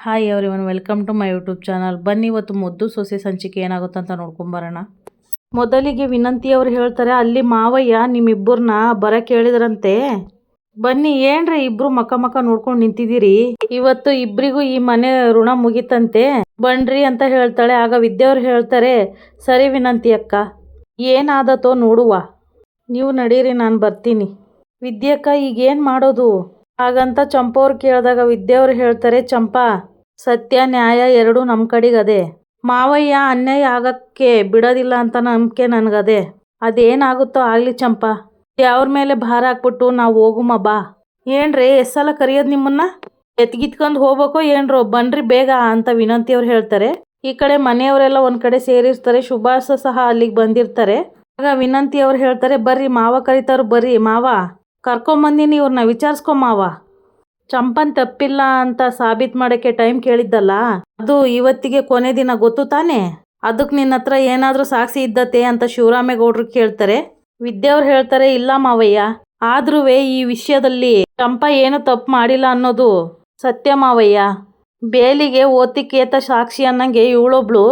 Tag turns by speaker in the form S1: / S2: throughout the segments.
S1: Hi everyone, welcome to my YouTube channel. ಬನ್ನಿ ಇವತ್ತು ಮುದ್ದು ಸೊಸೆ ಸಂಚಿಕೆ ಏನಾಗುತ್ತೆ ಅಂತ ನೋಡ್ಕೊಂಬರೋಣ. ಮೊದಲಿಗೆ ವಿನಂತಿ ಅವ್ರು ಹೇಳ್ತಾರೆ, ಅಲ್ಲಿ ಮಾವಯ್ಯ ನಿಮ್ಮಿಬ್ಬರನ್ನ ಬರಕ್ಕೆ ಹೇಳಿದ್ರಂತೆ. ಬನ್ನಿ, ಏನ್ರಿ ಇಬ್ರು ಮಕ ನೋಡ್ಕೊಂಡು ನಿಂತಿದ್ದೀರಿ? ಇವತ್ತು ಇಬ್ರಿಗೂ ಈ ಮನೆ ಋಣ ಮುಗಿತಂತೆ, ಬನ್ರಿ ಅಂತ ಹೇಳ್ತಾಳೆ. ಆಗ ವಿದ್ಯವ್ರು ಹೇಳ್ತಾರೆ, ಸರಿ ವಿನಂತಿ ಅಕ್ಕ, ಏನಾದತೋ ನೋಡುವ, ನೀವು ನಡೀರಿ, ನಾನು ಬರ್ತೀನಿ. ವಿದ್ಯಕ್ಕ ಈಗೇನು ಮಾಡೋದು ಹಾಗಂತ ಚಂಪವ್ರು ಕೇಳಿದಾಗ ವಿದ್ಯವ್ರು ಹೇಳ್ತಾರೆ, ಚಂಪಾ, ಸತ್ಯ ನ್ಯಾಯ ಎರಡೂ ನಮ್ಮ ಕಡೆಗದೆ. ಮಾವಯ್ಯ ಅನ್ಯಾಯ ಆಗಕ್ಕೆ ಬಿಡೋದಿಲ್ಲ ಅಂತ ನಂಬಿಕೆ ನನಗದೆ. ಅದೇನಾಗುತ್ತೋ ಆಗಲಿ ಚಂಪಾ, ಯಾವ್ರ ಮೇಲೆ ಭಾರ ಹಾಕ್ಬಿಟ್ಟು ನಾವು ಹೋಗುಮ ಬಾ. ಏನ್ರಿ ಎಷ್ಟೆಲ್ಲ ಕರೆಯೋದು ನಿಮ್ಮನ್ನ? ಎತ್ಗಿತ್ಕೊಂಡು ಹೋಗ್ಬೇಕೋ ಏನ್ರೋ, ಬನ್ರಿ ಬೇಗ ಅಂತ ವಿನಂತಿಯವ್ರು ಹೇಳ್ತಾರೆ. ಈ ಕಡೆ ಮನೆಯವರೆಲ್ಲ ಒಂದು ಕಡೆ ಸೇರಿರ್ತಾರೆ. ಸುಭಾಷ ಸಹ ಅಲ್ಲಿಗೆ ಬಂದಿರ್ತಾರೆ. ಆಗ ವಿನಂತಿ ಅವ್ರು ಹೇಳ್ತಾರೆ, ಬರ್ರಿ ಮಾವ ಕರೀತಾರು, ಬರ್ರಿ ಮಾವ, ಕರ್ಕೊಂಬಂದಿನಿ ಇವ್ರನ್ನ, ವಿಚಾರಿಸ್ಕೊ ಮಾವ. ಚಂಪನ್ ತಪ್ಪಿಲ್ಲ ಅಂತ ಸಾಬೀತು ಮಾಡೋಕ್ಕೆ ಟೈಮ್ ಕೇಳಿದ್ದಲ್ಲ, ಅದು ಇವತ್ತಿಗೆ ಕೊನೆ ದಿನ, ಗೊತ್ತು ತಾನೇ? ಅದಕ್ಕೆ ನಿನ್ನ ಹತ್ರ ಏನಾದರೂ ಸಾಕ್ಷಿ ಇದ್ದತೆ ಅಂತ ಶಿವರಾಮೇಗೌಡರು ಕೇಳ್ತಾರೆ. ವಿದ್ಯವ್ರು ಹೇಳ್ತಾರೆ, ಇಲ್ಲ ಮಾವಯ್ಯ, ಆದ್ರೂ ಈ ವಿಷಯದಲ್ಲಿ ಚಂಪಾ ಏನು ತಪ್ಪು ಮಾಡಿಲ್ಲ ಅನ್ನೋದು ಸತ್ಯ ಮಾವಯ್ಯ. ಬೇಲಿಗೆ ಓತಿಕೇತ ಸಾಕ್ಷಿ ಅನ್ನಂಗೆ ಇವಳೊಬ್ಳು.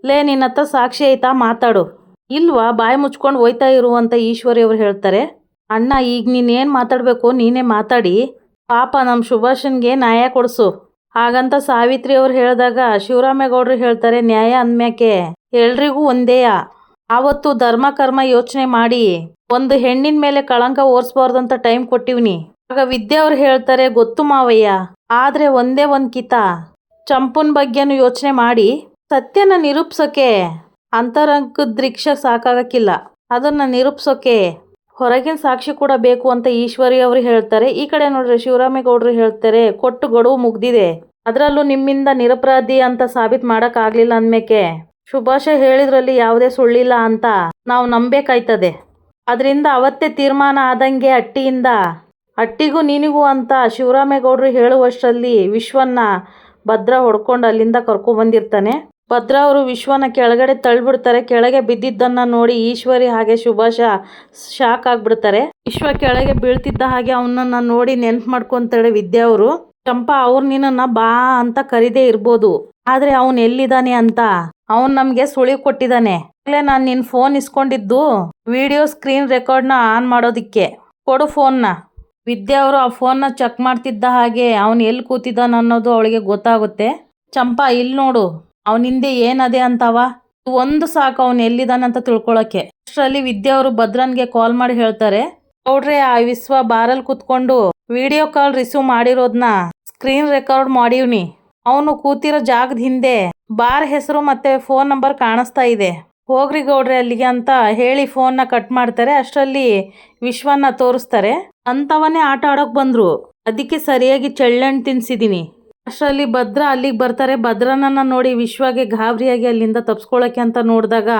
S1: ನಿನ್ನ ಹತ್ರ ಸಾಕ್ಷಿ ಐತಾ, ಮಾತಾಡು. ಇಲ್ವಾ, ಬಾಯಿ ಮುಚ್ಕೊಂಡು ಹೋಯ್ತಾ ಇರು ಅಂತ ಈಶ್ವರಿ ಅವ್ರು ಹೇಳ್ತಾರೆ. ಅಣ್ಣ, ಈಗ ನೀನೇನು ಮಾತಾಡಬೇಕು ನೀನೇ ಮಾತಾಡಿ, ಪಾಪ ನಮ್ಮ ಸುಭಾಷನ್ಗೆ ನ್ಯಾಯ ಕೊಡಿಸು. ಹಾಗಂತ ಸಾವಿತ್ರಿ ಅವ್ರು ಹೇಳಿದಾಗ ಶಿವರಾಮೇಗೌಡರು ಹೇಳ್ತಾರೆ, ನ್ಯಾಯ ಅಂದ್ಮ್ಯಾಕೆ ಎಲ್ರಿಗೂ ಒಂದೇಯ. ಆವತ್ತು ಧರ್ಮ ಕರ್ಮ ಯೋಚನೆ ಮಾಡಿ ಒಂದು ಹೆಣ್ಣಿನ ಮೇಲೆ ಕಳಂಕ ಓರಿಸ್ಬಾರ್ದಂತ ಟೈಮ್ ಕೊಟ್ಟಿವ್ನಿ. ಆಗ ವಿದ್ಯೆ ಅವ್ರು ಹೇಳ್ತಾರೆ, ಗೊತ್ತು ಮಾವಯ್ಯ, ಆದರೆ ಒಂದೇ ಒಂದು ಕಿತ, ಚಂಪುನ್ ಬಗ್ಗೆನೂ ಯೋಚನೆ ಮಾಡಿ ಸತ್ಯನ ನಿರೂಪಿಸೋಕೆ ಅಂತರಂಗದ ರಿಕ್ಷಾ ಸಾಕಾಗಕ್ಕಿಲ್ಲ, ಅದನ್ನು ನಿರೂಪಿಸೋಕೆ ಹೊರಗಿನ ಸಾಕ್ಷಿ ಕೂಡ ಬೇಕು ಅಂತ ಈಶ್ವರಿ ಅವರು ಹೇಳ್ತಾರೆ. ಈ ಕಡೆ ನೋಡ್ರಿ ಶಿವರಾಮೇಗೌಡರು ಹೇಳ್ತಾರೆ, ಕೊಟ್ಟು ಗಡುವು ಮುಗ್ದಿದೆ, ಅದರಲ್ಲೂ ನಿಮ್ಮಿಂದ ನಿರಪರಾಧಿ ಅಂತ ಸಾಬೀತು ಮಾಡೋಕ್ಕಾಗಲಿಲ್ಲ ಅಂದ್ಮೇಕೆ ಸುಭಾಷ ಹೇಳಿದ್ರಲ್ಲಿ ಯಾವುದೇ ಸುಳ್ಳಿಲ್ಲ ಅಂತ ನಾವು ನಂಬೇಕಾಯ್ತದೆ. ಅದರಿಂದ ಅವತ್ತೇ ತೀರ್ಮಾನ ಆದಂಗೆ ಅಟ್ಟಿಗೂ ನಿನಗೂ ಅಂತ ಶಿವರಾಮೇಗೌಡರು ಹೇಳುವಷ್ಟರಲ್ಲಿ ವಿಶ್ವನ್ನ ಭದ್ರ ಹೊಡ್ಕೊಂಡು ಅಲ್ಲಿಂದ ಕರ್ಕೊಂಡ್ಬಂದಿರ್ತಾನೆ. ಭದ್ರ ಅವರು ವಿಶ್ವನ ಕೆಳಗಡೆ ತಳ್ಳಿಬಿಡ್ತಾರೆ. ಕೆಳಗೆ ಬಿದ್ದಿದ್ದನ್ನು ನೋಡಿ ಈಶ್ವರಿ ಹಾಗೆ ಸುಭಾಷ ಶಾಕ್ ಆಗಿಬಿಡ್ತಾರೆ. ವಿಶ್ವ ಕೆಳಗೆ ಬೀಳ್ತಿದ್ದ ಹಾಗೆ ಅವನನ್ನು ನೋಡಿ ನೆನ್ಪು ಮಾಡ್ಕೊತಾಳೆ ವಿದ್ಯಾ ಅವರು. ಚಂಪಾ, ಅವ್ರು ನಿನ್ನನ್ನು ಬಾ ಅಂತ ಕರೀದೇ ಇರ್ಬೋದು, ಆದರೆ ಅವನು ಎಲ್ಲಿದ್ದಾನೆ ಅಂತ ಅವನು ನಮಗೆ ಸುಳಿವು ಕೊಟ್ಟಿದ್ದಾನೆ. ನಾನು ನಿನ್ನ ಫೋನ್ ಇಸ್ಕೊಂಡಿದ್ದು ವಿಡಿಯೋ ಸ್ಕ್ರೀನ್ ರೆಕಾರ್ಡ್ನ ಆನ್ ಮಾಡೋದಕ್ಕೆ, ಕೊಡು ಫೋನ್ನ. ವಿದ್ಯಾ ಅವರು ಆ ಫೋನ್ನ ಚೆಕ್ ಮಾಡ್ತಿದ್ದ ಹಾಗೆ ಅವನು ಎಲ್ಲಿ ಕೂತಿದ್ದಾನ ಅನ್ನೋದು ಅವಳಿಗೆ ಗೊತ್ತಾಗುತ್ತೆ. ಚಂಪಾ, ಇಲ್ಲಿ ನೋಡು, ಅವನಿಂದೆ ಏನದೆ ಅಂತವ, ಒಂದು ಸಾಕು ಅವನು ಎಲ್ಲಿದ್ದಾನಂತ ತಿಳ್ಕೊಳಕ್ಕೆ. ಅಷ್ಟರಲ್ಲಿ ವಿದ್ಯಾ ಅವರು ಭದ್ರನ್ಗೆ ಕಾಲ್ ಮಾಡಿ ಹೇಳ್ತಾರೆ, ನೋಡ್ರೆ ಆ ವಿಶ್ವ ಬಾರಲ್ಲಿ ಕೂತ್ಕೊಂಡು ವಿಡಿಯೋ ಕಾಲ್ ರಿಸೀವ್ ಮಾಡಿರೋದನ್ನ ಸ್ಕ್ರೀನ್ ರೆಕಾರ್ಡ್ ಮಾಡೀವ್ನಿ. ಅವನು ಕೂತಿರೋ ಜಾಗದ ಹಿಂದೆ ಬಾರ್ ಹೆಸರು ಮತ್ತೆ ಫೋನ್ ನಂಬರ್ ಕಾಣಿಸ್ತಾ ಇದೆ. ಹೋಗ್ರಿ ಗೌಡ್ರೆ ಅಲ್ಲಿಗೆ ಅಂತ ಹೇಳಿ ಫೋನ್ನ ಕಟ್ ಮಾಡ್ತಾರೆ. ಅಷ್ಟರಲ್ಲಿ ವಿಶ್ವನ್ನ ತೋರಿಸ್ತಾರೆ. ಅಂಥವನ್ನೇ ಆಟ ಆಡೋಕೆ ಬಂದ್ರು, ಅದಕ್ಕೆ ಸರಿಯಾಗಿ ಚಳ್ಳಣ್ಣು ತಿನ್ಸಿದ್ದೀನಿ. ಅಷ್ಟರಲ್ಲಿ ಭದ್ರ ಅಲ್ಲಿಗೆ ಬರ್ತಾರೆ. ಭದ್ರನನ್ನ ನೋಡಿ ವಿಶ್ವಗೆ ಗಾಬರಿಯಾಗಿ ಅಲ್ಲಿಂದ ತಪ್ಸ್ಕೊಳ್ಳೋಕೆ ಅಂತ ನೋಡಿದಾಗ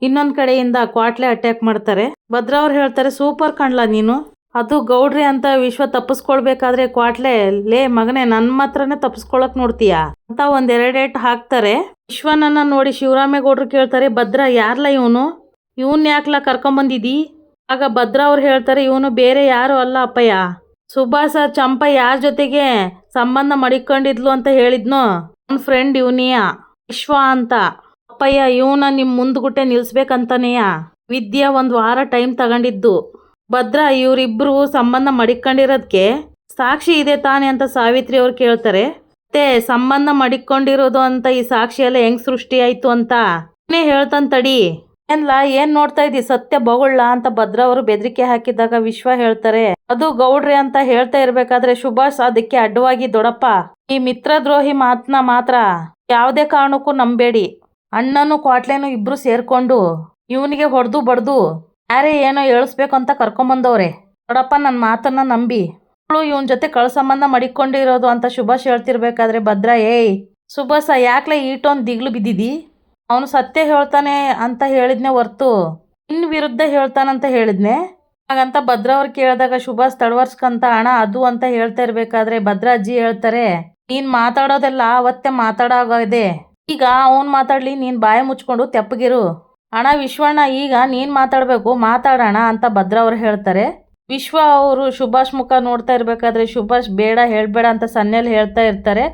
S1: ಇನ್ನೊಂದು ಕಡೆಯಿಂದ ಕ್ವಾಟ್ಲೆ ಅಟ್ಯಾಕ್ ಮಾಡ್ತಾರೆ. ಭದ್ರ ಅವ್ರು ಹೇಳ್ತಾರೆ, ಸೂಪರ್ ಕಾಣ್ಲಾ ನೀನು, ಅದು ಗೌಡ್ರಿ ಅಂತ ವಿಶ್ವ ತಪ್ಪಿಸ್ಕೊಳ್ಬೇಕಾದ್ರೆ ಕ್ವಾಟ್ಲೆ, ಮಗನೇ ನನ್ನ ಮಾತ್ರನೇ ತಪ್ಪಿಸ್ಕೊಳಕ್ ನೋಡ್ತೀಯಾ ಅಂತ ಒಂದೆರಡೇಟ್ ಹಾಕ್ತಾರೆ. ವಿಶ್ವನನ್ನ ನೋಡಿ ಶಿವರಾಮೇಗೌಡರು ಕೇಳ್ತಾರೆ, ಭದ್ರ ಯಾರ್ಲ ಇವನು ಯಾಕ್ಲ ಕರ್ಕೊಂಬಂದಿದ್ದೀ? ಆಗ ಭದ್ರ ಅವ್ರು ಹೇಳ್ತಾರೆ, ಇವನು ಬೇರೆ ಯಾರು ಅಲ್ಲ ಅಪ್ಪಯ್ಯ, ಸುಭಾಷ ಚಂಪಾ ಯಾರ ಜೊತೆಗೆ ಸಂಬಂಧ ಮಡಿಕೊಂಡಿದ್ಲು ಅಂತ ಹೇಳಿದ್ನೋ ನನ್ನ ಫ್ರೆಂಡ್ ಇವನಿಯ ವಿಶ್ವ ಅಂತ. ಅಪ್ಪಯ್ಯ, ಇವನ ನಿಮ್ಮ ಮುಂದ್ಗುಟ್ಟೆ ನಿಲ್ಸ್ಬೇಕಂತಾನೆಯ ವಿದ್ಯಾ 1 ವಾರ ಟೈಮ್ ತಗೊಂಡಿದ್ದು. ಭದ್ರ, ಇವರಿಬ್ರು ಸಂಬಂಧ ಮಡಿಕೊಂಡಿರೋದಕ್ಕೆ ಸಾಕ್ಷಿ ಇದೆ ತಾನೆ ಅಂತ ಸಾವಿತ್ರಿ ಅವ್ರು ಕೇಳ್ತಾರೆ. ಮತ್ತೆ ಸಂಬಂಧ ಮಡಿಕೊಂಡಿರೋದು ಅಂತ ಈ ಸಾಕ್ಷಿ ಎಲ್ಲ ಹೆಂಗ್ ಸೃಷ್ಟಿ ಆಯ್ತು ಅಂತ ಹೇಳ್ತಂತಡಿ. ಏನ್ ನೋಡ್ತಾ ಇದ್ದಿ, ಸತ್ಯ ಬಗೊಳ್ಳ ಅಂತ ಭದ್ರ ಅವರು ಬೆದರಿಕೆ ಹಾಕಿದಾಗ ವಿಶ್ವ ಹೇಳ್ತಾರೆ, ಅದು ಗೌಡ್ರೆ ಅಂತ ಹೇಳ್ತಾ ಇರ್ಬೇಕಾದ್ರೆ ಸುಭಾಷ್ ಅದಕ್ಕೆ ಅಡ್ಡವಾಗಿ, ದೊಡ್ಡಪ್ಪ, ಈ ಮಿತ್ರದ್ರೋಹಿ ಮಾತನ್ನ ಮಾತ್ರ ಯಾವುದೇ ಕಾರಣಕ್ಕೂ ನಂಬೇಡಿ. ಅಣ್ಣನು ಕ್ವಾಟ್ಲೇನು ಇಬ್ರು ಸೇರ್ಕೊಂಡು ಇವನಿಗೆ ಹೊಡೆದು ಬಡ್ದು ಯಾರೇ ಏನೋ ಹೇಳಿಸ್ಬೇಕು ಅಂತ ಕರ್ಕೊಂಬಂದವ್ರೆ. ದೊಡ್ಡಪ್ಪ, ನನ್ನ ಮಾತನ್ನ ನಂಬಿ ಇವನ್ ಜೊತೆ ಸಂಬಂಧ ಮಡಿಕೊಂಡಿರೋದು ಅಂತ ಸುಭಾಷ್ ಹೇಳ್ತಿರ್ಬೇಕಾದ್ರೆ ಭದ್ರ, ಸುಭಾಷ ಯಾಕ್ಲೆ ಈಟೊಂದು ದಿಗ್ಲು ಬಿದ್ದಿದಿ, ಅವನು ಸತ್ಯ ಹೇಳ್ತಾನೆ ಅಂತ ಹೇಳಿದ್ನೆ ಹೊರ್ತು ಇನ್ ವಿರುದ್ಧ ಹೇಳ್ತಾನಂತ ಹೇಳಿದ್ನೆ. ಹಾಗಂತ ಭದ್ರ ಅವ್ರು ಕೇಳಿದಾಗ ಸುಭಾಷ್ ತಡವರ್ಸ್ಕಂತ, ಅಣ್ಣ ಅದು ಅಂತ ಹೇಳ್ತಾ ಇರ್ಬೇಕಾದ್ರೆ ಭದ್ರ ಅಜ್ಜಿ ಹೇಳ್ತಾರೆ, ನೀನ್ ಮಾತಾಡೋದೆಲ್ಲ ಅವತ್ತೇ ಮಾತಾಡೋಗಿದೆ, ಈಗ ಅವನ್ ಮಾತಾಡ್ಲಿ, ನೀನ್ ಬಾಯಿ ಮುಚ್ಕೊಂಡು ತೆಪ್ಪಗಿರು. ಅಣ್ಣ ವಿಶ್ವಣ್ಣ, ಈಗ ನೀನ್ ಮಾತಾಡ್ಬೇಕು, ಮಾತಾಡೋಣ ಅಂತ ಭದ್ರ ಅವ್ರು ಹೇಳ್ತಾರೆ. ವಿಶ್ವ ಅವರು ಸುಭಾಷ್ ಮುಖ ನೋಡ್ತಾ ಇರಬೇಕಾದ್ರೆ ಸುಭಾಷ್ ಬೇಡ ಹೇಳಬೇಡ ಅಂತ ಸನ್ನೆಯಲ್ಲಿ ಹೇಳ್ತಾ ಇರ್ತಾರೆ.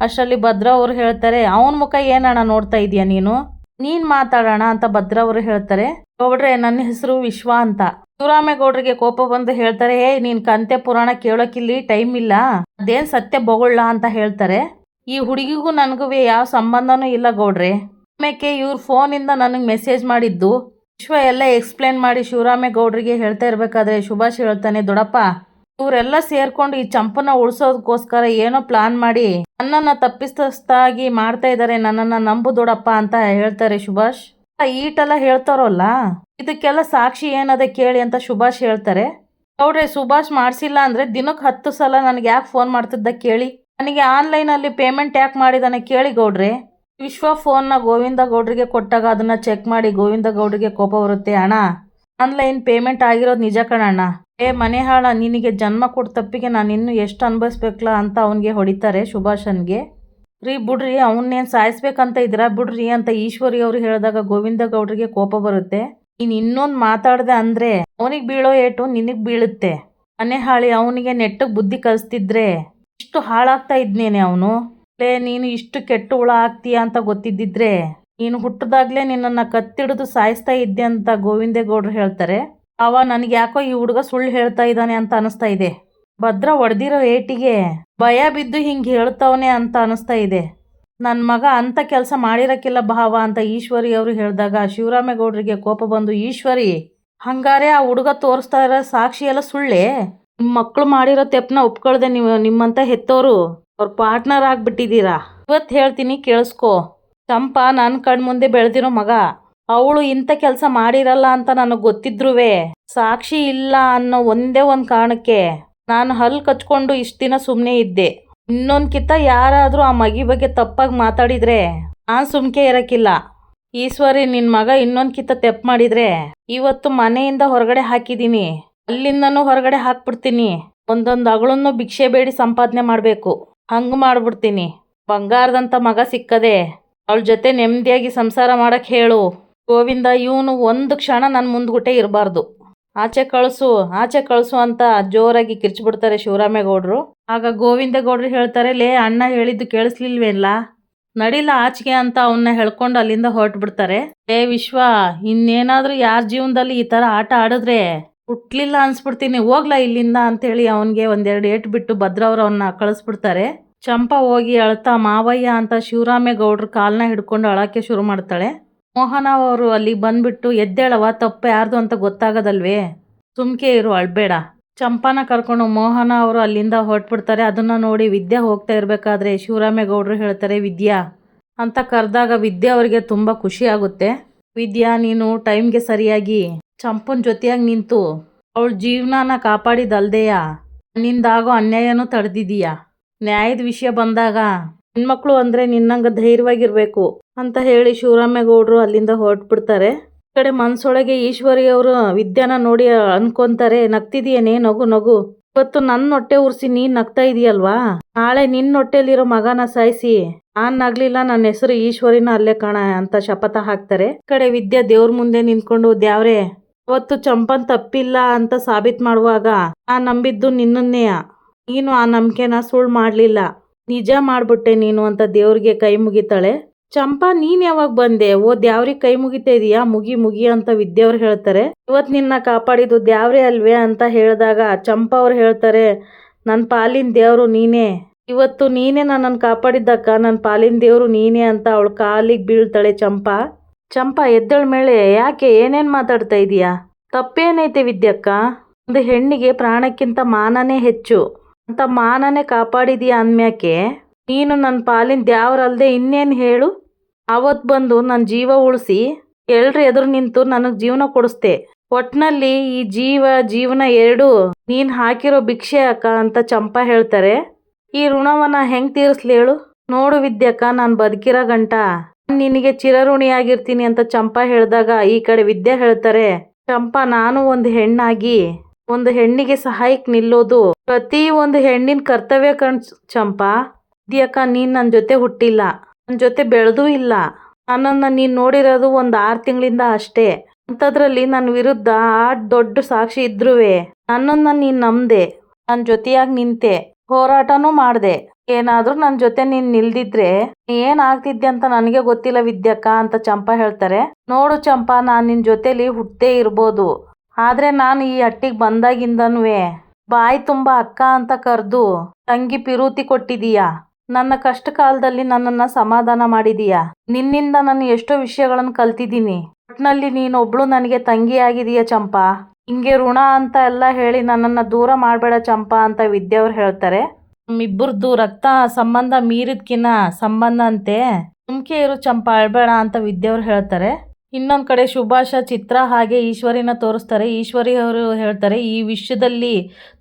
S1: ಅಷ್ಟರಲ್ಲಿ ಭದ್ರ ಅವರು ಹೇಳ್ತಾರೆ, ಅವನ ಮುಖ ಏನಣ್ಣ ನೋಡ್ತಾ ಇದೀಯ ನೀನು ಮಾತಾಡೋಣ ಅಂತ ಭದ್ರ ಅವರು ಹೇಳ್ತಾರೆ. ಗೌಡ್ರೆ, ನನ್ನ ಹೆಸರು ವಿಶ್ವ ಅಂತ. ಶಿವರಾಮೇಗೌಡರಿಗೆ ಕೋಪ ಬಂದು ಹೇಳ್ತಾರೆ, ನೀನು ಕಂತೆ ಪುರಾಣ ಕೇಳೋಕ್ಕಿಲ್ಲಿ ಟೈಮ್ ಇಲ್ಲ, ಅದೇನು ಸತ್ಯ ಬೊಗೊಳ್ಳ ಅಂತ ಹೇಳ್ತಾರೆ. ಈ ಹುಡುಗಿಗೂ ನನಗೂ ಯಾವ ಸಂಬಂಧನೂ ಇಲ್ಲ ಗೌಡ್ರೆ. ಆಮೇಲೆ ಇವ್ರ ಫೋನಿಂದ ನನಗೆ ಮೆಸೇಜ್ ಮಾಡಿದ್ದು. ವಿಶ್ವ ಎಲ್ಲ ಎಕ್ಸ್ಪ್ಲೇನ್ ಮಾಡಿ ಶಿವರಾಮೇಗೌಡರಿಗೆ ಹೇಳ್ತಾ ಇರಬೇಕಾದ್ರೆ ಸುಭಾಷ್ ಹೇಳ್ತಾನೆ, ದೊಡ್ಡಪ್ಪ ಇವರೆಲ್ಲ ಸೇರ್ಕೊಂಡು ಈ ಚಂಪನ ಉಳಿಸೋದಕ್ಕೋಸ್ಕರ ಏನೋ ಪ್ಲಾನ್ ಮಾಡಿ ನನ್ನನ್ನು ತಪ್ಪಿಸ್ತಾಗಿ ಮಾಡ್ತಾ ಇದ್ದಾರೆ, ನನ್ನನ್ನು ನಂಬು ದೊಡ್ಡಪ್ಪ ಅಂತ ಹೇಳ್ತಾರೆ ಸುಭಾಷ್. ಈಟೆಲ್ಲ ಹೇಳ್ತಾರಲ್ಲ, ಇದಕ್ಕೆಲ್ಲ ಸಾಕ್ಷಿ ಏನದೆ ಕೇಳಿ ಅಂತ ಸುಭಾಷ್ ಹೇಳ್ತಾರೆ. ಗೌಡ್ರೆ, ಸುಭಾಷ್ ಮಾಡಿಸಿಲ್ಲ ಅಂದರೆ ದಿನಕ್ಕೆ 10 ಸಲ ನನಗೆ ಯಾಕೆ ಫೋನ್ ಮಾಡ್ತಿದ್ದ ಕೇಳಿ, ನನಗೆ ಆನ್ಲೈನಲ್ಲಿ ಪೇಮೆಂಟ್ ಯಾಕೆ ಮಾಡಿದಾನೆ ಕೇಳಿ ಗೌಡ್ರೆ. ವಿಶ್ವ ಫೋನ್ನ ಗೋವಿಂದ ಗೌಡ್ರಿಗೆ ಕೊಟ್ಟಾಗ ಅದನ್ನು ಚೆಕ್ ಮಾಡಿ ಗೋವಿಂದ ಗೌಡ್ರಿಗೆ ಕೋಪ ಬರುತ್ತೆ. ಅಣ್ಣ, ಆನ್ಲೈನ್ ಪೇಮೆಂಟ್ ಆಗಿರೋದು ನಿಜ ಕಣಣ್ಣ. ಮನೆ ಹಾಳ, ನಿನಗೆ ಜನ್ಮ ಕೊಟ್ಟ ತಪ್ಪಿಗೆ ನಾನು ಇನ್ನೂ ಎಷ್ಟು ಅನ್ಭವಿಸ್ಬೇಕಲ್ಲ ಅಂತ ಅವನಿಗೆ ಹೊಡಿತಾರೆ ಸುಭಾಷನ್ಗೆ. ಬಿಡ್ರಿ, ಅವನ್ನೇನು ಸಾಯಿಸ್ಬೇಕಂತ ಇದ್ದೀರಾ ಬಿಡ್ರಿ ಅಂತ ಈಶ್ವರಿ ಅವರು ಹೇಳಿದಾಗ ಗೋವಿಂದ ಗೌಡ್ರಿಗೆ ಕೋಪ ಬರುತ್ತೆ. ನೀನು ಇನ್ನೊಂದು ಮಾತಾಡ್ದೆ ಅಂದರೆ ಅವನಿಗೆ ಬೀಳೋ ಏಟು ನಿನಗೆ ಬೀಳುತ್ತೆ. ಮನೆ ಹಾಳಿ, ಅವನಿಗೆ ನೆಟ್ಟಗೆ ಬುದ್ಧಿ ಕಲಿಸ್ತಿದ್ರೆ ಇಷ್ಟು ಹಾಳಾಗ್ತಾ ಇದ್ನೇನೆ ಅವನು. ನೀನು ಇಷ್ಟು ಕೆಟ್ಟ ಹುಳ ಆಗ್ತೀಯ ಅಂತ ಗೊತ್ತಿದ್ದಿದ್ರೆ ನೀನು ಹುಟ್ಟದಾಗ್ಲೇ ನಿನ್ನನ್ನು ಕತ್ತಿಡಿದು ಸಾಯಿಸ್ತಾ ಇದ್ದೆ ಅಂತ ಗೋವಿಂದೇಗೌಡರು ಹೇಳ್ತಾರೆ. ನನಗೆ ಯಾಕೋ ಈ ಹುಡುಗ ಸುಳ್ಳು ಹೇಳ್ತಾ ಇದ್ದಾನೆ ಅಂತ ಅನಿಸ್ತಾ ಇದೆ. ಭದ್ರ ಹೊಡೆದಿರೋ ಏಟಿಗೆ ಭಯ ಬಿದ್ದು ಹಿಂಗೆ ಹೇಳ್ತವನೆ ಅಂತ ಅನಿಸ್ತಾ ಇದೆ. ನನ್ನ ಮಗ ಅಂಥ ಕೆಲಸ ಮಾಡಿರಕ್ಕಿಲ್ಲ ಭಾವ ಅಂತ ಈಶ್ವರಿ ಅವರು ಹೇಳಿದಾಗ ಶಿವರಾಮೇಗೌಡರಿಗೆ ಕೋಪ ಬಂದು, ಈಶ್ವರಿ, ಹಂಗಾರೆ ಆ ಹುಡುಗ ತೋರಿಸ್ತಾ ಇರೋ ಸಾಕ್ಷಿ ಎಲ್ಲ ಸುಳ್ಳೇ? ನಿಮ್ಮ ಮಕ್ಕಳು ಮಾಡಿರೋ ತೆಪ್ಪನ ಒಪ್ಕೊಳ್ದೆ ನಿಮ್ಮಂತ ಹೆತ್ತೋರು ಅವ್ರ ಪಾರ್ಟ್ನರ್ ಆಗಿಬಿಟ್ಟಿದ್ದೀರಾ. ಇವತ್ತು ಹೇಳ್ತೀನಿ ಕೇಳಿಸ್ಕೊ. ಚಂಪಾ ನನ್ನ ಕಣ್ಮುಂದೆ ಬೆಳೆದಿರೋ ಮಗ. ಅವಳು ಇಂಥ ಕೆಲಸ ಮಾಡಿರಲ್ಲ ಅಂತ ನನಗೆ ಗೊತ್ತಿದ್ರೂ ಸಾಕ್ಷಿ ಇಲ್ಲ ಅನ್ನೋ ಒಂದೇ ಒಂದು ಕಾರಣಕ್ಕೆ ನಾನು ಹಲ್ಲು ಕಚ್ಕೊಂಡು ಇಷ್ಟು ದಿನ ಸುಮ್ಮನೆ ಇದ್ದೆ. ಇನ್ನೊಂದ್ಕಿಂತ ಯಾರಾದರೂ ಆ ಮಗಿ ಬಗ್ಗೆ ತಪ್ಪಾಗಿ ಮಾತಾಡಿದರೆ ನಾನು ಸುಮ್ಕೆ ಇರೋಕ್ಕಿಲ್ಲ. ಈಶ್ವರಿ, ನಿನ್ನ ಮಗ ಇನ್ನೊಂದ್ಕಿಂತ ತೆಪ್ಪು ಮಾಡಿದರೆ ಇವತ್ತು ಮನೆಯಿಂದ ಹೊರಗಡೆ ಹಾಕಿದ್ದೀನಿ, ಅಲ್ಲಿಂದನೂ ಹೊರಗಡೆ ಹಾಕ್ಬಿಡ್ತೀನಿ. ಒಂದೊಂದು ಅಗಳನ್ನು ಭಿಕ್ಷೆ ಬೇಡಿ ಸಂಪಾದನೆ ಮಾಡಬೇಕು, ಹಂಗೆ ಮಾಡ್ಬಿಡ್ತೀನಿ. ಬಂಗಾರದಂಥ ಮಗ ಸಿಕ್ಕದೆ ಅವಳ ಜೊತೆ ನೆಮ್ಮದಿಯಾಗಿ ಸಂಸಾರ ಮಾಡಕ್ಕೆ ಹೇಳು. ಗೋವಿಂದ, ಇವನು ಒಂದು ಕ್ಷಣ ನನ್ನ ಮುಂದ್ಗುಟ್ಟೆ ಇರಬಾರ್ದು. ಆಚೆ ಕಳಿಸು ಅಂತ ಜೋರಾಗಿ ಕಿರ್ಚಿಬಿಡ್ತಾರೆ ಶಿವರಾಮೇಗೌಡರು. ಆಗ ಗೋವಿಂದೇಗೌಡರು ಹೇಳ್ತಾರೆ, ಅಣ್ಣ ಹೇಳಿದ್ದು ಕೇಳಿಸ್ಲಿಲ್ವೇಲ್ಲ, ನಡಿಲ್ಲ ಆಚೆಗೆ ಅಂತ ಅವನ್ನ ಹೇಳ್ಕೊಂಡು ಅಲ್ಲಿಂದ ಹೊರಟ್ಬಿಡ್ತಾರೆ. ವಿಶ್ವ, ಇನ್ನೇನಾದರೂ ಯಾರ ಜೀವನದಲ್ಲಿ ಈ ಥರ ಆಟ ಆಡಿದ್ರೆ ಹುಟ್ಲಿಲ್ಲ ಅನ್ಸ್ಬಿಡ್ತೀನಿ, ಹೋಗ್ಲಾ ಇಲ್ಲಿಂದ ಅಂತೇಳಿ ಅವನಿಗೆ ಒಂದೆರಡು ಏಟು ಬಿಟ್ಟು ಭದ್ರವ್ರು ಅವನ್ನ ಕಳಿಸ್ಬಿಡ್ತಾರೆ. ಚಂಪಾ ಹೋಗಿ ಅಳ್ತಾ ಮಾವಯ್ಯ ಅಂತ ಶಿವರಾಮೇಗೌಡ್ರ ಕಾಲನ್ನ ಹಿಡ್ಕೊಂಡು ಅಳಕ್ಕೆ ಶುರು ಮಾಡ್ತಾಳೆ. ಮೋಹನ ಅವರು ಅಲ್ಲಿಗೆ ಬಂದ್ಬಿಟ್ಟು, ಎದ್ದೇಳವ, ತಪ್ಪು ಯಾರ್ದು ಅಂತ ಗೊತ್ತಾಗದಲ್ವೇ, ಸುಮ್ಕೆ ಇರು, ಅಳ್ಬೇಡ. ಚಂಪಾನ ಕರ್ಕೊಂಡು ಮೋಹನ ಅವರು ಅಲ್ಲಿಂದ ಹೊರಟ್ಬಿಡ್ತಾರೆ. ಅದನ್ನು ನೋಡಿ ವಿದ್ಯಾ ಹೋಗ್ತಾ ಇರಬೇಕಾದ್ರೆ ಶಿವರಾಮೇಗೌಡರು ಹೇಳ್ತಾರೆ, ವಿದ್ಯಾ ಅಂತ ಕರೆದಾಗ ವಿದ್ಯಾ ಅವರಿಗೆ ತುಂಬ ಖುಷಿ ಆಗುತ್ತೆ. ವಿದ್ಯಾ, ನೀನು ಟೈಮ್ಗೆ ಸರಿಯಾಗಿ ಚಂಪನ ಜೊತೆಯಾಗಿ ನಿಂತು ಅವಳ ಜೀವನನ ಕಾಪಾಡಿದಲ್ದೆಯಾ ನಿಂದಾಗೋ ಅನ್ಯಾಯನೂ ತಡೆದಿದೀಯ. ನ್ಯಾಯದ ವಿಷಯ ಬಂದಾಗ ಹೆಣ್ಮಕ್ಳು ಅಂದರೆ ನಿನ್ನಂಗೆ ಧೈರ್ಯವಾಗಿರಬೇಕು ಅಂತ ಹೇಳಿ ಶಿವರಾಮೇಗೌಡರು ಅಲ್ಲಿಂದ ಹೊರಟ್ಬಿಡ್ತಾರೆ. ಈ ಕಡೆ ಮನಸೊಳಗೆ ಈಶ್ವರಿ ಅವರು ವಿದ್ಯಾನ ನೋಡಿ ಅನ್ಕೊಂತಾರೆ, ನಗ್ತಿದೀಯೇನೆ, ನಗು. ಇವತ್ತು ನನ್ನ ಹೊಟ್ಟೆ ಉರ್ಸಿ ನೀನು ನಗ್ತಾ ಇದೆಯಲ್ವಾ, ನಾಳೆ ನಿನ್ನ ಹೊಟ್ಟೆಲಿರೋ ಮಗನ ಸಾಯಿಸಿ ನಾನು ನಗ್ಲಿಲ್ಲ, ನನ್ನ ಹೆಸರು ಈಶ್ವರಿನ ಅಲ್ಲೇ ಕಾಣ ಅಂತ ಶಪಥ ಹಾಕ್ತಾರೆ. ಈ ಕಡೆ ವಿದ್ಯಾ ದೇವ್ರ ಮುಂದೆ ನಿಂತ್ಕೊಂಡು, ದ್ಯಾವ್ರೆ, ಅವತ್ತು ಚಂಪನ್ ತಪ್ಪಿಲ್ಲ ಅಂತ ಸಾಬೀತು ಮಾಡುವಾಗ ನಾನು ನಂಬಿದ್ದು ನಿನ್ನನ್ನೇ, ನೀನು ಆ ನಂಬಿಕೆನ ಸುಳ್ಳು ಮಾಡಲಿಲ್ಲ, ನಿಜ ಮಾಡ್ಬಿಟ್ಟೆ ನೀನು ಅಂತ ದೇವ್ರಿಗೆ ಕೈ ಮುಗಿತಾಳೆ. ಚಂಪಾ, ನೀನ್ ಯಾವಾಗ ಬಂದೆ? ದ್ಯಾವ್ರಿಗೆ ಕೈ ಮುಗಿತಾ ಇದೀಯಾ? ಮುಗಿ ಅಂತ ವಿದ್ಯವ್ರು ಹೇಳ್ತಾರೆ. ಇವತ್ತು ನಿನ್ನ ಕಾಪಾಡಿದ್ದು ದ್ಯಾವ್ರೇ ಅಲ್ವೇ ಅಂತ ಹೇಳಿದಾಗ ಚಂಪಾ ಅವ್ರು ಹೇಳ್ತಾರೆ, ನನ್ನ ಪಾಲಿನ ದೇವರು ನೀನೇ, ಇವತ್ತು ನೀನೇ ನನ್ನನ್ನು ಕಾಪಾಡಿದ್ದಕ್ಕ, ನನ್ನ ಪಾಲಿನ ದೇವರು ನೀನೇ ಅಂತ ಅವಳ ಕಾಲಿಗೆ ಬೀಳ್ತಾಳೆ ಚಂಪಾ ಎದ್ದಳ ಮೇಲೆ, ಯಾಕೆ, ಏನೇನು ಮಾತಾಡ್ತಾ ಇದೀಯಾ? ತಪ್ಪೇನೈತೆ ವಿದ್ಯಕ್ಕ? ಒಂದು ಹೆಣ್ಣಿಗೆ ಪ್ರಾಣಕ್ಕಿಂತ ಮಾನನೇ ಹೆಚ್ಚು ಅಂತ ಮಾನನೇ ಕಾಪಾಡಿದೀಯಾ ಅಂದ್ಮ್ಯಾಕೆ ನೀನು ನನ್ನ ಪಾಲಿನ ದ್ಯಾವ್ರಲ್ದೆ ಇನ್ನೇನು ಹೇಳು? ಅವತ್ತು ಬಂದು ನನ್ನ ಜೀವ ಉಳಿಸಿ ಎಲ್ರ ಎದುರು ನಿಂತು ನನಗೆ ಜೀವನ ಕೊಡಿಸ್ದೆ. ಒಟ್ನಲ್ಲಿ ಈ ಜೀವನ ಎರಡೂ ನೀನು ಹಾಕಿರೋ ಭಿಕ್ಷೆ ಅಕ್ಕ ಅಂತ ಚಂಪಾ ಹೇಳ್ತಾರೆ. ಈ ಋಣವನ್ನ ಹೆಂಗೆ ತೀರಿಸ್ಲಿ ಹೇಳು? ನೋಡು ವಿದ್ಯಕ್ಕ, ನಾನು ಬದುಕಿರೋ ಗಂಟ ನಿನಗೆ ಚಿರಋಣಿಯಾಗಿರ್ತೀನಿ ಅಂತ ಚಂಪಾ ಹೇಳಿದಾಗ ಈ ಕಡೆ ವಿದ್ಯಾ ಹೇಳ್ತಾರೆ, ಚಂಪಾ, ನಾನು ಒಂದು ಹೆಣ್ಣಾಗಿ ಒಂದು ಹೆಣ್ಣಿಗೆ ಸಹಾಯಕ್ಕೆ ನಿಲ್ಲೋದು ಪ್ರತಿ ಒಂದು ಹೆಣ್ಣಿನ ಕರ್ತವ್ಯ ಚಂಪಾ. ವಿದ್ಯಕ್ಕ, ನೀನು ನನ್ನ ಜೊತೆ ಹುಟ್ಟಿಲ್ಲ, ನನ್ನ ಜೊತೆ ಬೆಳೆದೂ ಇಲ್ಲ, ನನ್ನನ್ನು ನೀನು ನೋಡಿರೋದು ಒಂದು 6 ತಿಂಗಳಿಂದ ಅಷ್ಟೇ. ಅಂಥದ್ರಲ್ಲಿ ನನ್ನ ವಿರುದ್ಧ ದೊಡ್ಡ ಸಾಕ್ಷಿ ಇದ್ರೂ ನನ್ನನ್ನು ನೀನು ನಂಬ್ದೆ, ನನ್ನ ಜೊತೆಯಾಗಿ ನಿಂತೆ, ಹೋರಾಟನೂ ಮಾಡಿದೆ. ಏನಾದರೂ ನನ್ನ ಜೊತೆ ನೀನು ನಿಲ್ದಿದ್ರೆ ಏನಾಗ್ತಿದ್ದೆ ಅಂತ ನನಗೆ ಗೊತ್ತಿಲ್ಲ ವಿದ್ಯಕ್ಕ ಅಂತ ಚಂಪಾ ಹೇಳ್ತಾರೆ. ನೋಡು ಚಂಪಾ, ನಾನು ನಿನ್ನ ಜೊತೆಲಿ ಹುಟ್ಟದೇ ಇರ್ಬೋದು, ಆದರೆ ನಾನು ಈ ಹಟ್ಟಿಗೆ ಬಂದಾಗಿಂದನೂ ಬಾಯಿ ತುಂಬ ಅಕ್ಕ ಅಂತ ಕರೆದು ತಂಗಿ ಪಿರೂತಿ ಕೊಟ್ಟಿದೀಯಾ. ನನ್ನ ಕಷ್ಟ ಕಾಲದಲ್ಲಿ ನನ್ನನ್ನು ಸಮಾಧಾನ ಮಾಡಿದೀಯಾ. ನಿನ್ನಿಂದ ನಾನು ಎಷ್ಟೋ ವಿಷಯಗಳನ್ನು ಕಲ್ತಿದ್ದೀನಿ. ಒಟ್ನಲ್ಲಿ ನೀನೊಬ್ಳು ನನಗೆ ತಂಗಿ ಆಗಿದೀಯ ಚಂಪಾ. ಹಿಂಗೆ ಋಣ ಅಂತ ಎಲ್ಲ ಹೇಳಿ ನನ್ನನ್ನು ದೂರ ಮಾಡಬೇಡ ಚಂಪಾ ಅಂತ ವಿದ್ಯವ್ರು ಹೇಳ್ತಾರೆ. ನಮ್ಮಿಬ್ಬರದ್ದು ರಕ್ತ ಸಂಬಂಧ ಮೀರಿದ್ಕಿನ್ನ ಸಂಬಂಧ ಅಂತೆ, ಸುಮ್ಕೆ ಇರು ಚಂಪಾ, ಅಳ್ಬೇಡ ಅಂತ ವಿದ್ಯವ್ರು ಹೇಳ್ತಾರೆ. ಇನ್ನೊಂದು ಕಡೆ ಸುಭಾಷ, ಚಿತ್ರ ಹಾಗೆ ಈಶ್ವರಿನ ತೋರಿಸ್ತಾರೆ. ಈಶ್ವರಿ ಅವರು ಹೇಳ್ತಾರೆ, ಈ ವಿಷಯದಲ್ಲಿ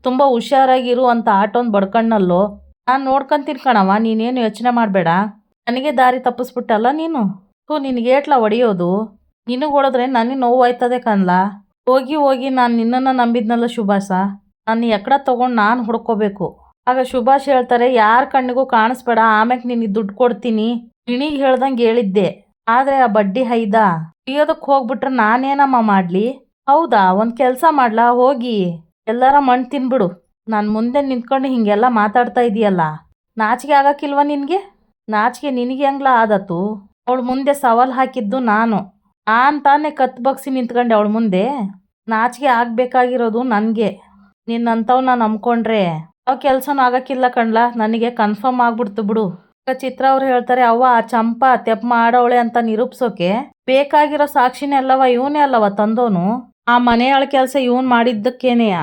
S1: ತುಂಬ ಹುಷಾರಾಗಿರು ಅಂತ ಆಟೋನ್ ಬಡ್ಕಣ್ಣಲ್ಲೋ. ನಾನು ನೋಡ್ಕೊಂತೀನಿ ಕಣವ, ನೀನೇನು ಯೋಚನೆ ಮಾಡಬೇಡ. ನನಗೆ ದಾರಿ ತಪ್ಪಿಸ್ಬಿಟ್ಟಲ್ಲ ನೀನು. ನಿನಗೇಟ್ಲ ಹೊಡೆಯೋದು? ನಿನಗೆ ಹೊಡೆದ್ರೆ ನನಗೆ ನೋವು ಆಯ್ತದೆ ಕಣ್ಲ. ಹೋಗಿ ಹೋಗಿ ನಾನು ನಿನ್ನನ್ನು ನಂಬಿದ್ನಲ್ಲ ಸುಭಾಷ, ನಾನು ಎಕ್ಕಡ ತೊಗೊಂಡು ನಾನು ಹುಡ್ಕೋಬೇಕು. ಆಗ ಸುಭಾಷ್ ಹೇಳ್ತಾರೆ, ಯಾರ ಕಣ್ಣಿಗೂ ಕಾಣಿಸ್ಬೇಡ, ಆಮ್ಯಾಕೆ ನಿನಗೆ ದುಡ್ಡು ಕೊಡ್ತೀನಿ. ಗಿಣಿಗೆ ಹೇಳ್ದಂಗೆ ಹೇಳಿದ್ದೆ, ಆದರೆ ಆ ಬಡ್ಡಿ ಹೈದ ಹಿಡಿಯೋದಕ್ಕೆ ಹೋಗ್ಬಿಟ್ರೆ ನಾನೇನಮ್ಮ ಮಾಡಲಿ? ಹೌದಾ, ಒಂದು ಕೆಲಸ ಮಾಡ್ಲಾ, ಹೋಗಿ ಎಲ್ಲಾರ ಮಣ್ಣು ತಿನ್ಬಿಡು. ನಾನು ಮುಂದೆ ನಿಂತ್ಕೊಂಡು ಹಿಂಗೆಲ್ಲ ಮಾತಾಡ್ತಾ ಇದೀಯಲ್ಲ, ನಾಚಿಕೆ ಆಗಕ್ಕಿಲ್ವ ನಿನಗೆ? ನಾಚಿಕೆ ನಿನಗೆ ಹೆಂಗ್ಲ ಆದತ್ತು? ಅವಳು ಮುಂದೆ ಸವಾಲು ಹಾಕಿದ್ದು ನಾನು ತಾನೇ ಕತ್ತು ಬಗ್ಸಿ ನಿಂತ್ಕೊಂಡೆ ಅವಳ ಮುಂದೆ. ನಾಚಿಕೆ ಆಗಬೇಕಾಗಿರೋದು ನನಗೆ. ನಿನ್ನಂಥವ್ನ ನಂಬ್ಕೊಂಡ್ರೆ ಯಾವ ಕೆಲಸನೂ ಆಗಕ್ಕಿಲ್ಲ ಕಣ್ಲ, ನನಗೆ ಕನ್ಫರ್ಮ್ ಆಗ್ಬಿಡ್ತು ಬಿಡು. ಚಿತ್ರ ಅವ್ರು ಹೇಳ್ತಾರೆ, ಅವ್ವ ಆ ಚಂಪಾ ತೆಪ್ಪ ಮಾಡವಳೆ ಅಂತ ನಿರೂಪಿಸೋಕೆ ಬೇಕಾಗಿರೋ ಸಾಕ್ಷಿನೇ ಅಲ್ಲವ ಇವನೇ ಅಲ್ಲವ ತಂದೋನು. ಆ ಮನೆಯಾಳ ಕೆಲಸ ಇವನ್ ಮಾಡಿದ್ದಕ್ಕೇನೆಯ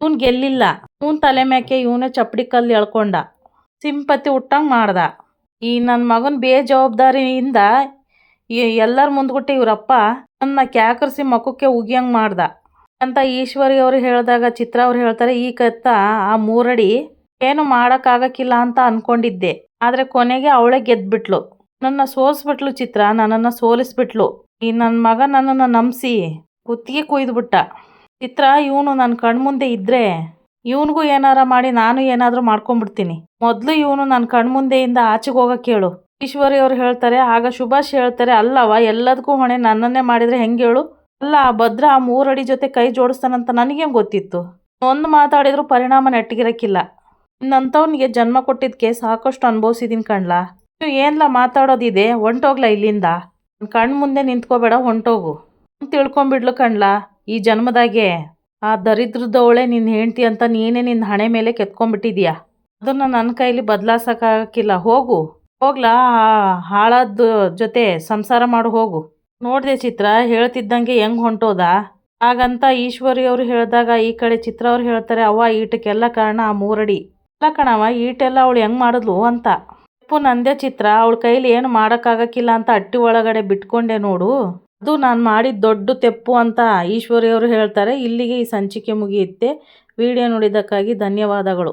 S1: ಇವನ್ ಗೆಲ್ಲಿಲ್ಲ. ಇವನ್ ತಲೆ ಮ್ಯಾಕೆ ಇವನೇ ಚಪ್ಪಡಿ ಕಲ್ಲು ಎಳ್ಕೊಂಡ, ಸಿಂಪತಿ ಹುಟ್ಟಂಗೆ ಮಾಡ್ದ. ಈ ನನ್ನ ಮಗನ ಬೇಜವಾಬ್ದಾರಿಯಿಂದ ಎಲ್ಲರ ಮುಂದ್ಬಿಟ್ಟು ಇವ್ರಪ್ಪ ನನ್ನ ಕ್ಯಾಕರಿಸಿ ಮಕ್ಕಕ್ಕೆ ಉಗಿಯಂಗೆ ಮಾಡ್ದ ಅಂತ ಈಶ್ವರಿ ಅವರು ಹೇಳಿದಾಗ ಚಿತ್ರ ಅವ್ರು ಹೇಳ್ತಾರೆ, ಈ ಕತ್ತ ಆ 3 ಅಡಿ ಏನು ಮಾಡೋಕ್ಕಾಗಕ್ಕಿಲ್ಲ ಅಂತ ಅನ್ಕೊಂಡಿದ್ದೆ, ಆದರೆ ಕೊನೆಗೆ ಅವಳೇ ಗೆದ್ಬಿಟ್ಲು. ನನ್ನ ಸೋಲಿಸ್ಬಿಟ್ಲು ಚಿತ್ರ, ನನ್ನನ್ನು ಸೋಲಿಸ್ಬಿಟ್ಲು. ಈ ನನ್ನ ಮಗ ನನ್ನನ್ನು ನಂಬಿಸಿ ಕುತ್ತಿಗೆ ಕುಯ್ದುಬಿಟ್ಟ. ಚಿತ್ರ, ಇವನು ನನ್ನ ಕಣ್ಮುಂದೆ ಇದ್ದರೆ ಇವನಿಗೂ ಏನಾರ ಮಾಡಿ ನಾನು ಏನಾದರೂ ಮಾಡ್ಕೊಂಡ್ಬಿಡ್ತೀನಿ. ಮೊದಲು ಇವನು ನನ್ನ ಕಣ್ಮುಂದೆಯಿಂದ ಆಚೆಗೆ ಹೋಗಕ್ಕೆ ಹೇಳು. ಈಶ್ವರಿ ಅವ್ರು ಹೇಳ್ತಾರೆ. ಆಗ ಸುಭಾಷ್ ಹೇಳ್ತಾರೆ, ಅಲ್ಲವ ಎಲ್ಲದಕ್ಕೂ ಹೊಣೆ ನನ್ನನ್ನೇ ಮಾಡಿದರೆ ಹೆಂಗೆ ಹೇಳು? ಅಲ್ಲ, ಆ ಭದ್ರ ಆ 3 ಅಡಿ ಜೊತೆ ಕೈ ಜೋಡಿಸ್ತಾನಂತ ನನಗೇನು ಗೊತ್ತಿತ್ತು? ಒಂದು ಮಾತಾಡಿದ್ರು ಪರಿಣಾಮ ನೆಟ್ಟಿಗಿರಕ್ಕಿಲ್ಲ. ಇನ್ನಂಥವ್ನಿಗೆ ಜನ್ಮ ಕೊಟ್ಟಿದ್ದಕ್ಕೆ ಸಾಕಷ್ಟು ಅನುಭವಿಸಿದ್ದೀನಿ ಕಣ್ಲಾ. ನೀವು ಏನ್ಲ ಮಾತಾಡೋದಿದೆ, ಹೊಂಟೋಗ್ಲಾ ಇಲ್ಲಿಂದ. ನನ್ನ ಕಣ್ಣು ಮುಂದೆ ನಿಂತ್ಕೋಬೇಡ, ಹೊಂಟೋಗು. ತಿಳ್ಕೊಂಬಿಡ್ಲು ಕಣ್ಲಾ, ಈ ಜನ್ಮದಾಗೆ ಆ ದರಿದ್ರದವಳೆ ನಿನ್ನ ಹೆಂಡ್ತಿ ಅಂತ ನೀನೇ ನಿನ್ನ ಹಣೆ ಮೇಲೆ ಕೆತ್ಕೊಂಡ್ಬಿಟ್ಟಿದೀಯ. ಅದನ್ನು ನನ್ನ ಕೈಲಿ ಬದಲಾಯಿಸೋಕ್ಕಾಗಕ್ಕಿಲ್ಲ. ಹೋಗ್ಲಾ, ಹಾಳಾದ ಜೊತೆ ಸಂಸಾರ ಮಾಡು ಹೋಗು. ನೋಡಿದೆ ಚಿತ್ರ ಹೇಳ್ತಿದ್ದಂಗೆ ಹೆಂಗೆ ಹೊಂಟೋದ. ಹಾಗಂತ ಈಶ್ವರಿ ಅವರು ಹೇಳಿದಾಗ ಈ ಕಡೆ ಚಿತ್ರ ಅವ್ರು ಹೇಳ್ತಾರೆ, ಅವ್ವ ಈಟಕ್ಕೆಲ್ಲ ಕಾರಣ ಆ 3 ಅಡಿ ಎಲ್ಲ ಕಣವ, ಈಟೆಲ್ಲ ಅವಳು ಹೆಂಗೆ ಮಾಡಿದ್ಲು ಅಂತ. ತಪ್ಪು ನಂದೇ ಚಿತ್ರ, ಅವಳ ಕೈಲಿ ಏನು ಮಾಡೋಕ್ಕಾಗಕ್ಕಿಲ್ಲ ಅಂತ ಹಟ್ಟಿ ಒಳಗಡೆ ಬಿಟ್ಕೊಂಡೆ ನೋಡು, ಅದು ನಾನು ಮಾಡಿದ ದೊಡ್ಡ ತೆಪ್ಪು ಅಂತ ಈಶ್ವರಿ ಅವರು ಹೇಳ್ತಾರೆ. ಇಲ್ಲಿಗೆ ಈ ಸಂಚಿಕೆ ಮುಗಿಯುತ್ತೆ. ವಿಡಿಯೋ ನೋಡಿದ್ದಕ್ಕಾಗಿ ಧನ್ಯವಾದಗಳು.